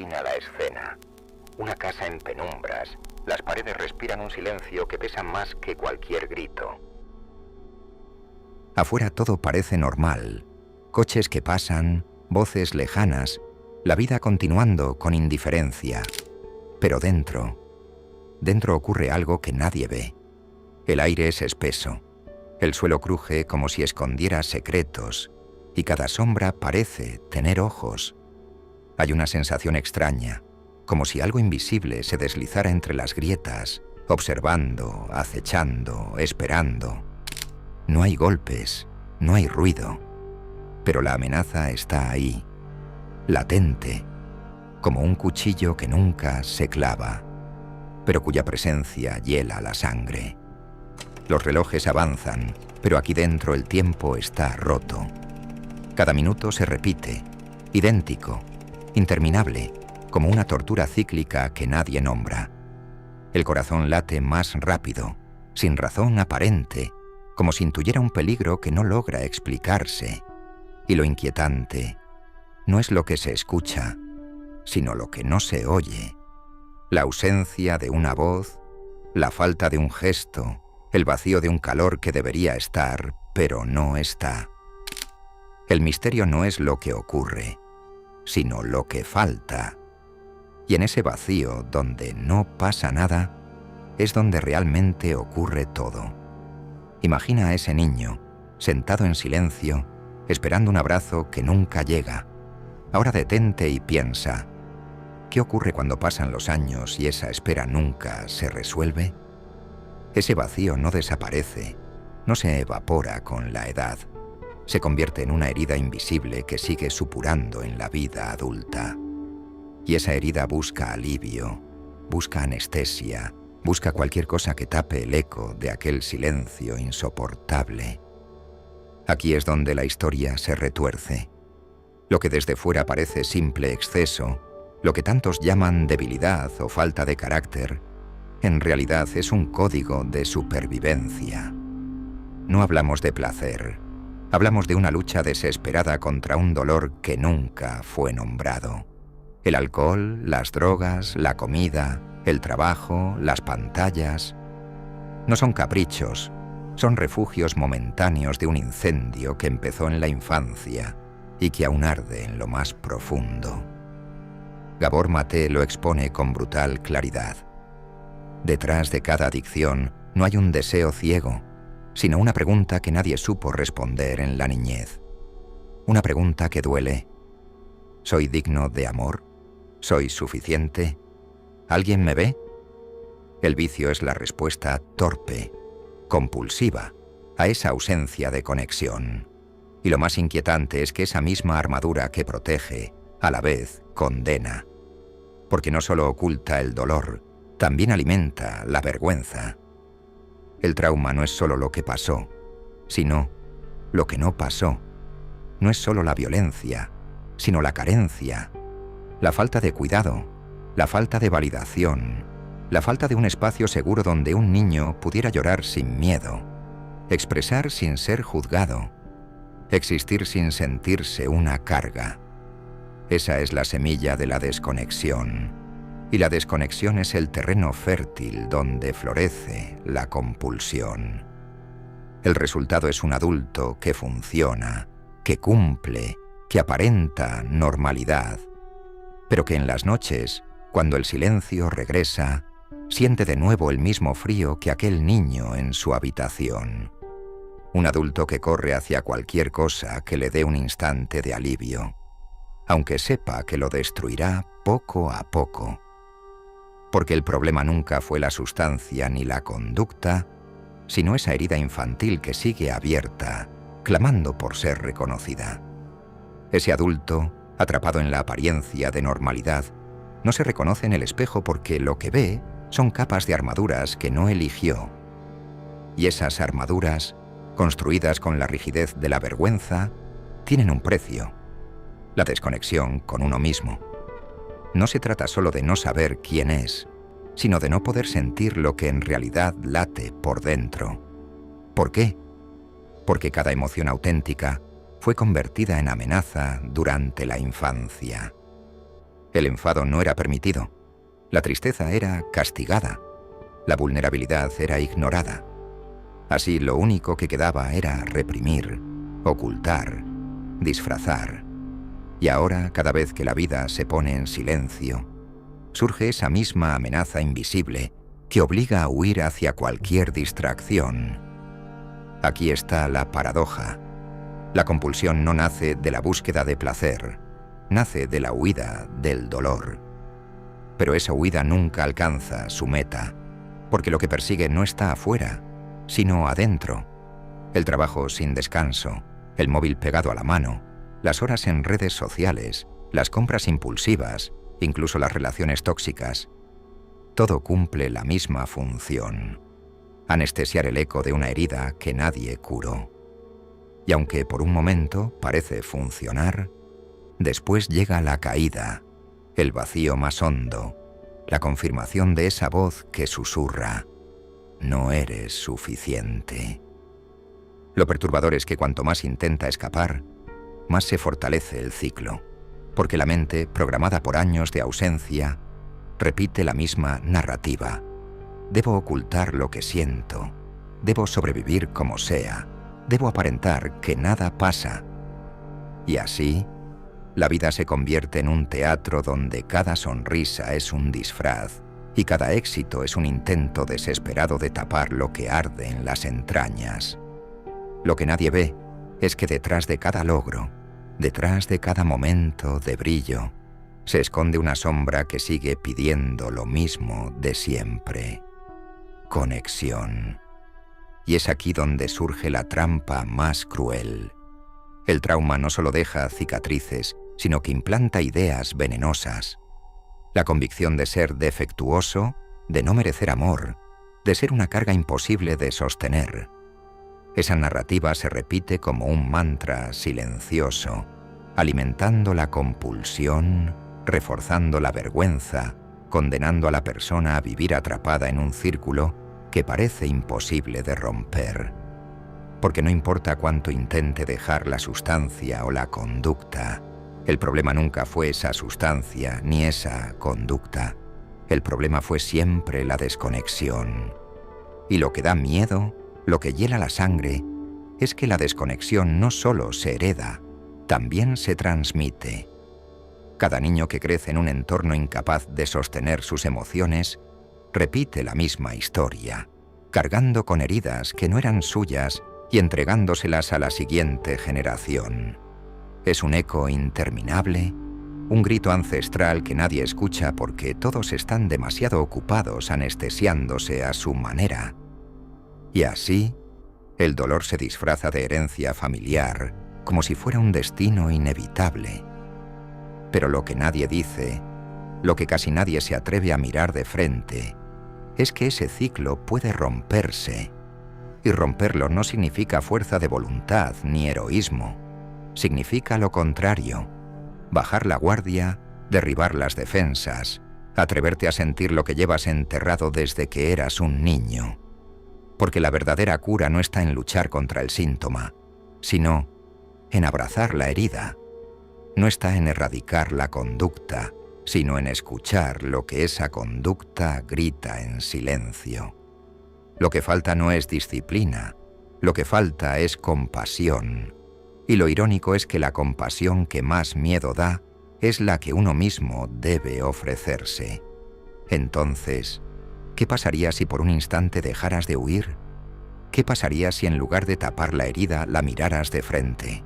imagina la escena. Una casa en penumbras. Las paredes respiran un silencio que pesa más que cualquier grito. Afuera todo parece normal. Coches que pasan, voces lejanas, la vida continuando con indiferencia. Pero dentro ocurre algo que nadie ve. El aire es espeso. El suelo cruje como si escondiera secretos, y cada sombra parece tener ojos. Hay una sensación extraña, como si algo invisible se deslizara entre las grietas, observando, acechando, esperando. No hay golpes, no hay ruido, pero la amenaza está ahí, latente, como un cuchillo que nunca se clava, pero cuya presencia hiela la sangre. Los relojes avanzan, pero aquí dentro el tiempo está roto. Cada minuto se repite, idéntico, interminable, como una tortura cíclica que nadie nombra. El corazón late más rápido, sin razón aparente, como si intuyera un peligro que no logra explicarse. Y lo inquietante no es lo que se escucha, sino lo que no se oye. La ausencia de una voz, la falta de un gesto, el vacío de un calor que debería estar, pero no está. El misterio no es lo que ocurre, sino lo que falta. Y en ese vacío donde no pasa nada, es donde realmente ocurre todo. Imagina a ese niño, sentado en silencio, esperando un abrazo que nunca llega. Ahora detente y piensa, ¿qué ocurre cuando pasan los años y esa espera nunca se resuelve? Ese vacío no desaparece, no se evapora con la edad. Se convierte en una herida invisible que sigue supurando en la vida adulta. Y esa herida busca alivio, busca anestesia, busca cualquier cosa que tape el eco de aquel silencio insoportable. Aquí es donde la historia se retuerce. Lo que desde fuera parece simple exceso, lo que tantos llaman debilidad o falta de carácter, en realidad es un código de supervivencia. No hablamos de placer, hablamos de una lucha desesperada contra un dolor que nunca fue nombrado. El alcohol, las drogas, la comida, el trabajo, las pantallas, no son caprichos, son refugios momentáneos de un incendio que empezó en la infancia y que aún arde en lo más profundo. Gabor Maté lo expone con brutal claridad. Detrás de cada adicción no hay un deseo ciego, sino una pregunta que nadie supo responder en la niñez. Una pregunta que duele. ¿Soy digno de amor? ¿Soy suficiente? ¿Alguien me ve? El vicio es la respuesta torpe, compulsiva, a esa ausencia de conexión. Y lo más inquietante es que esa misma armadura que protege, a la vez condena. Porque no solo oculta el dolor, también alimenta la vergüenza. El trauma no es solo lo que pasó, sino lo que no pasó. No es solo la violencia, sino la carencia, la falta de cuidado, la falta de validación, la falta de un espacio seguro donde un niño pudiera llorar sin miedo, expresar sin ser juzgado, existir sin sentirse una carga. Esa es la semilla de la desconexión. Y la desconexión es el terreno fértil donde florece la compulsión. El resultado es un adulto que funciona, que cumple, que aparenta normalidad, pero que en las noches, cuando el silencio regresa, siente de nuevo el mismo frío que aquel niño en su habitación. Un adulto que corre hacia cualquier cosa que le dé un instante de alivio, aunque sepa que lo destruirá poco a poco. Porque el problema nunca fue la sustancia ni la conducta, sino esa herida infantil que sigue abierta, clamando por ser reconocida. Ese adulto, atrapado en la apariencia de normalidad, no se reconoce en el espejo porque lo que ve son capas de armaduras que no eligió. Y esas armaduras, construidas con la rigidez de la vergüenza, tienen un precio: la desconexión con uno mismo. No se trata solo de no saber quién es, sino de no poder sentir lo que en realidad late por dentro. ¿Por qué? Porque cada emoción auténtica fue convertida en amenaza durante la infancia. El enfado no era permitido. La tristeza era castigada. La vulnerabilidad era ignorada. Así lo único que quedaba era reprimir, ocultar, disfrazar. Y ahora, cada vez que la vida se pone en silencio, surge esa misma amenaza invisible que obliga a huir hacia cualquier distracción. Aquí está la paradoja. La compulsión no nace de la búsqueda de placer, nace de la huida del dolor. Pero esa huida nunca alcanza su meta, porque lo que persigue no está afuera, sino adentro. El trabajo sin descanso, el móvil pegado a la mano, las horas en redes sociales, las compras impulsivas, incluso las relaciones tóxicas. Todo cumple la misma función: anestesiar el eco de una herida que nadie curó. Y aunque por un momento parece funcionar, después llega la caída, el vacío más hondo, la confirmación de esa voz que susurra: no eres suficiente. Lo perturbador es que cuanto más intenta escapar, más se fortalece el ciclo, porque la mente, programada por años de ausencia, repite la misma narrativa. Debo ocultar lo que siento, debo sobrevivir como sea, debo aparentar que nada pasa. Y así, la vida se convierte en un teatro donde cada sonrisa es un disfraz y cada éxito es un intento desesperado de tapar lo que arde en las entrañas. Lo que nadie ve es que detrás de cada logro, detrás de cada momento de brillo, se esconde una sombra que sigue pidiendo lo mismo de siempre: conexión. Y es aquí donde surge la trampa más cruel. El trauma no solo deja cicatrices, sino que implanta ideas venenosas. La convicción de ser defectuoso, de no merecer amor, de ser una carga imposible de sostener. Esa narrativa se repite como un mantra silencioso, alimentando la compulsión, reforzando la vergüenza, condenando a la persona a vivir atrapada en un círculo que parece imposible de romper. Porque no importa cuánto intente dejar la sustancia o la conducta, el problema nunca fue esa sustancia ni esa conducta. El problema fue siempre la desconexión. Y lo que da miedo, lo que hiela la sangre, es que la desconexión no solo se hereda, también se transmite. Cada niño que crece en un entorno incapaz de sostener sus emociones repite la misma historia, cargando con heridas que no eran suyas y entregándoselas a la siguiente generación. Es un eco interminable, un grito ancestral que nadie escucha porque todos están demasiado ocupados anestesiándose a su manera. Y así, el dolor se disfraza de herencia familiar, como si fuera un destino inevitable. Pero lo que nadie dice, lo que casi nadie se atreve a mirar de frente, es que ese ciclo puede romperse. Y romperlo no significa fuerza de voluntad ni heroísmo. Significa lo contrario: bajar la guardia, derribar las defensas, atreverte a sentir lo que llevas enterrado desde que eras un niño. Porque la verdadera cura no está en luchar contra el síntoma, sino en abrazar la herida. No está en erradicar la conducta, sino en escuchar lo que esa conducta grita en silencio. Lo que falta no es disciplina, lo que falta es compasión. Y lo irónico es que la compasión que más miedo da es la que uno mismo debe ofrecerse. Entonces, ¿qué pasaría si por un instante dejaras de huir? ¿Qué pasaría si en lugar de tapar la herida la miraras de frente?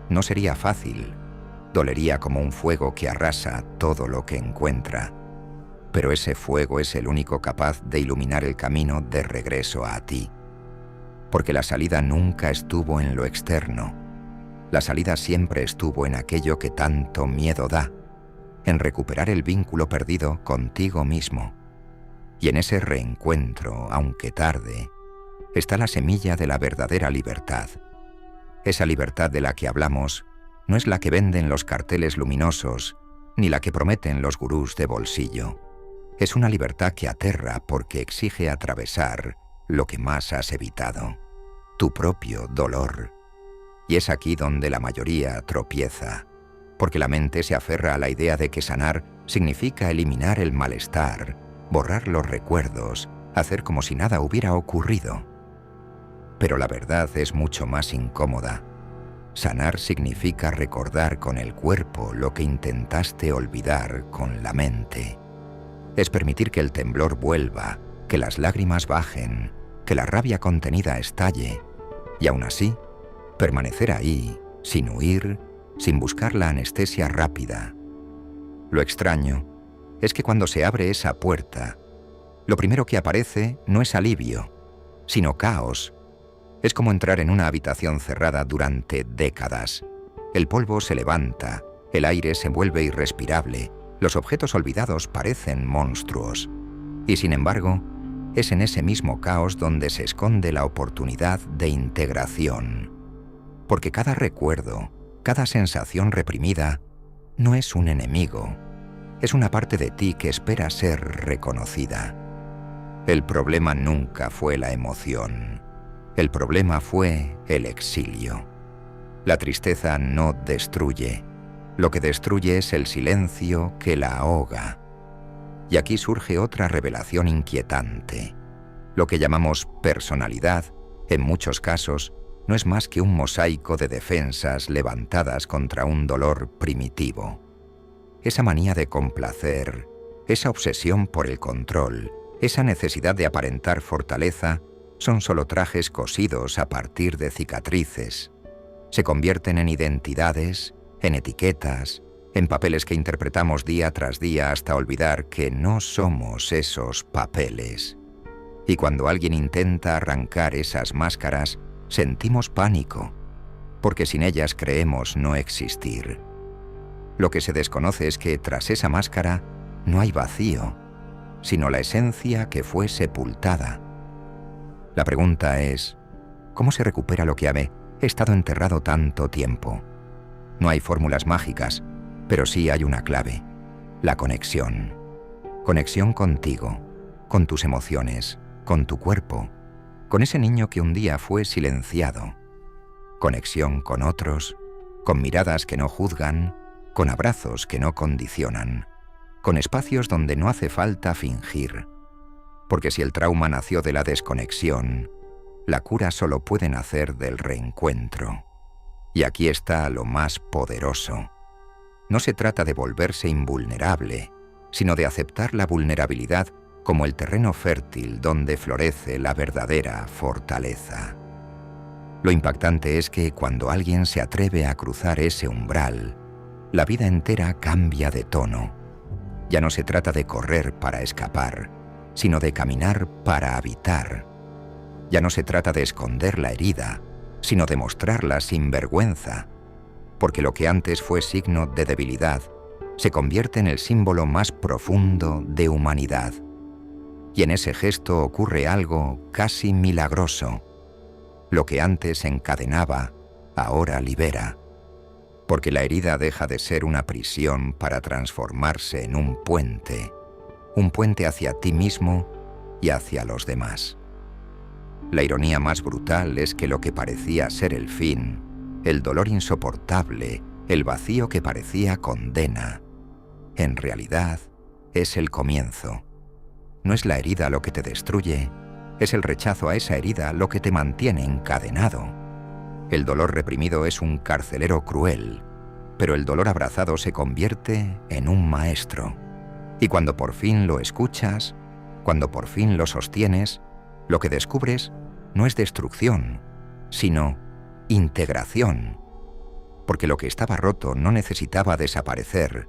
No sería fácil, dolería como un fuego que arrasa todo lo que encuentra. Pero ese fuego es el único capaz de iluminar el camino de regreso a ti. Porque la salida nunca estuvo en lo externo. La salida siempre estuvo en aquello que tanto miedo da, en recuperar el vínculo perdido contigo mismo. Y en ese reencuentro, aunque tarde, está la semilla de la verdadera libertad. Esa libertad de la que hablamos no es la que venden los carteles luminosos, ni la que prometen los gurús de bolsillo. Es una libertad que aterra porque exige atravesar lo que más has evitado, tu propio dolor. Y es aquí donde la mayoría tropieza. porque la mente se aferra a la idea de que sanar significa eliminar el malestar, borrar los recuerdos, hacer como si nada hubiera ocurrido. Pero la verdad es mucho más incómoda. Sanar significa recordar con el cuerpo lo que intentaste olvidar con la mente. Es permitir que el temblor vuelva, que las lágrimas bajen, que la rabia contenida estalle, y aún así, permanecer ahí, sin huir, sin buscar la anestesia rápida. Lo extraño es que cuando se abre esa puerta, lo primero que aparece no es alivio, sino caos. Es como entrar en una habitación cerrada durante décadas. El polvo se levanta, el aire se vuelve irrespirable, los objetos olvidados parecen monstruos. Y sin embargo, es en ese mismo caos donde se esconde la oportunidad de integración. Porque cada recuerdo, cada sensación reprimida, no es un enemigo. Es una parte de ti que espera ser reconocida. El problema nunca fue la emoción. El problema fue el exilio. La tristeza no destruye. Lo que destruye es el silencio que la ahoga. Y aquí surge otra revelación inquietante. Lo que llamamos personalidad, en muchos casos, no es más que un mosaico de defensas levantadas contra un dolor primitivo. Esa manía de complacer, esa obsesión por el control, esa necesidad de aparentar fortaleza, son solo trajes cosidos a partir de cicatrices. Se convierten en identidades, en etiquetas, en papeles que interpretamos día tras día hasta olvidar que no somos esos papeles. Y cuando alguien intenta arrancar esas máscaras, sentimos pánico, porque sin ellas creemos no existir. Lo que se desconoce es que tras esa máscara no hay vacío, sino la esencia que fue sepultada. La pregunta es, ¿cómo se recupera lo que he estado enterrado tanto tiempo? No hay fórmulas mágicas, pero sí hay una clave: la conexión. Conexión contigo, con tus emociones, con tu cuerpo, con ese niño que un día fue silenciado. Conexión con otros, con miradas que no juzgan, con abrazos que no condicionan, con espacios donde no hace falta fingir. Porque si el trauma nació de la desconexión, la cura solo puede nacer del reencuentro. Y aquí está lo más poderoso. No se trata de volverse invulnerable, sino de aceptar la vulnerabilidad como el terreno fértil donde florece la verdadera fortaleza. Lo impactante es que cuando alguien se atreve a cruzar ese umbral, la vida entera cambia de tono. Ya no se trata de correr para escapar, sino de caminar para habitar. Ya no se trata de esconder la herida, sino de mostrarla sin vergüenza, porque lo que antes fue signo de debilidad se convierte en el símbolo más profundo de humanidad. Y en ese gesto ocurre algo casi milagroso. Lo que antes encadenaba, ahora libera, porque la herida deja de ser una prisión para transformarse en un puente hacia ti mismo y hacia los demás. La ironía más brutal es que lo que parecía ser el fin, el dolor insoportable, el vacío que parecía condena, en realidad es el comienzo. No es la herida lo que te destruye, es el rechazo a esa herida lo que te mantiene encadenado. El dolor reprimido es un carcelero cruel, pero el dolor abrazado se convierte en un maestro. Y cuando por fin lo escuchas, cuando por fin lo sostienes, lo que descubres no es destrucción, sino integración. Porque lo que estaba roto no necesitaba desaparecer,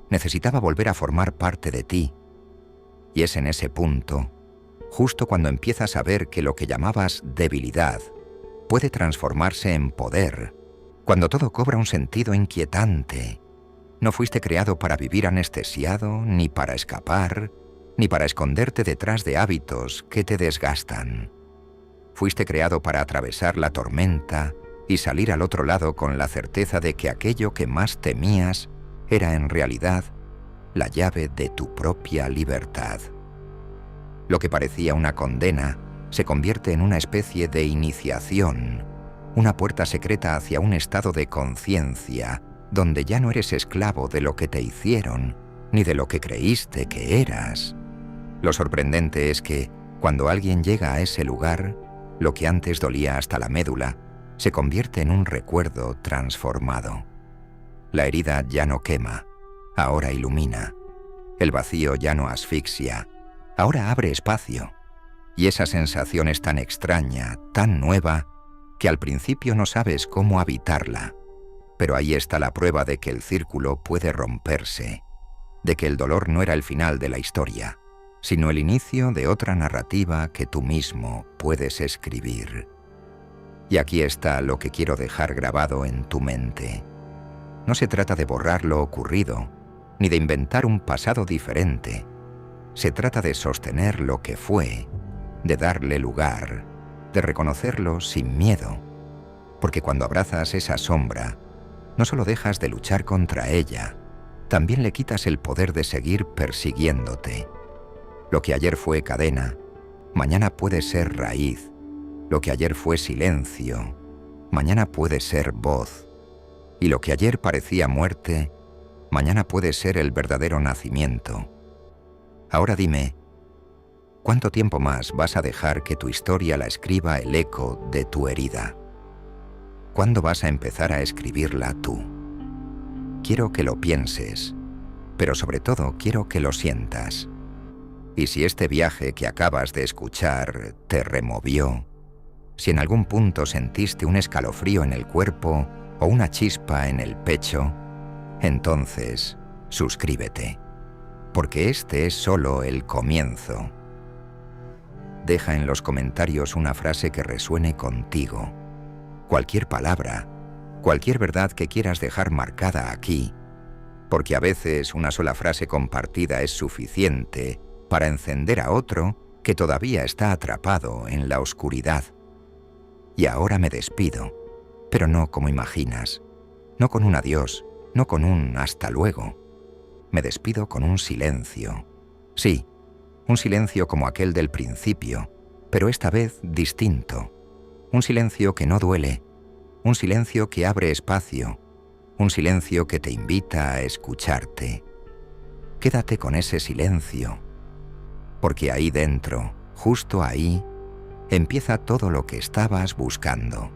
necesitaba volver a formar parte de ti. Y es en ese punto, justo cuando empiezas a ver que lo que llamabas debilidad puede transformarse en poder, cuando todo cobra un sentido inquietante. No fuiste creado para vivir anestesiado, ni para escapar, ni para esconderte detrás de hábitos que te desgastan. Fuiste creado para atravesar la tormenta y salir al otro lado con la certeza de que aquello que más temías era en realidad la llave de tu propia libertad. Lo que parecía una condena se convierte en una especie de iniciación, una puerta secreta hacia un estado de conciencia donde ya no eres esclavo de lo que te hicieron, ni de lo que creíste que eras. Lo sorprendente es que, cuando alguien llega a ese lugar, lo que antes dolía hasta la médula, se convierte en un recuerdo transformado. La herida ya no quema, ahora ilumina. El vacío ya no asfixia, ahora abre espacio. Y esa sensación es tan extraña, tan nueva, que al principio no sabes cómo habitarla. Pero ahí está la prueba de que el círculo puede romperse, de que el dolor no era el final de la historia, sino el inicio de otra narrativa que tú mismo puedes escribir. Y aquí está lo que quiero dejar grabado en tu mente. No se trata de borrar lo ocurrido, ni de inventar un pasado diferente. Se trata de sostener lo que fue, de darle lugar, de reconocerlo sin miedo. Porque cuando abrazas esa sombra, no solo dejas de luchar contra ella, también le quitas el poder de seguir persiguiéndote. Lo que ayer fue cadena, mañana puede ser raíz. Lo que ayer fue silencio, mañana puede ser voz. Y lo que ayer parecía muerte, mañana puede ser el verdadero nacimiento. Ahora dime, ¿cuánto tiempo más vas a dejar que tu historia la escriba el eco de tu herida? ¿Cuándo vas a empezar a escribirla tú? Quiero que lo pienses, pero sobre todo quiero que lo sientas. Y si este viaje que acabas de escuchar te removió, si en algún punto sentiste un escalofrío en el cuerpo o una chispa en el pecho, entonces suscríbete, porque este es solo el comienzo. Deja en los comentarios una frase que resuene contigo. Cualquier palabra, cualquier verdad que quieras dejar marcada aquí, porque a veces una sola frase compartida es suficiente para encender a otro que todavía está atrapado en la oscuridad. Y ahora me despido, pero no como imaginas, no con un adiós, no con un hasta luego. Me despido con un silencio. Sí, un silencio como aquel del principio, pero esta vez distinto. Un silencio que no duele, un silencio que abre espacio, un silencio que te invita a escucharte. Quédate con ese silencio, porque ahí dentro, justo ahí, empieza todo lo que estabas buscando.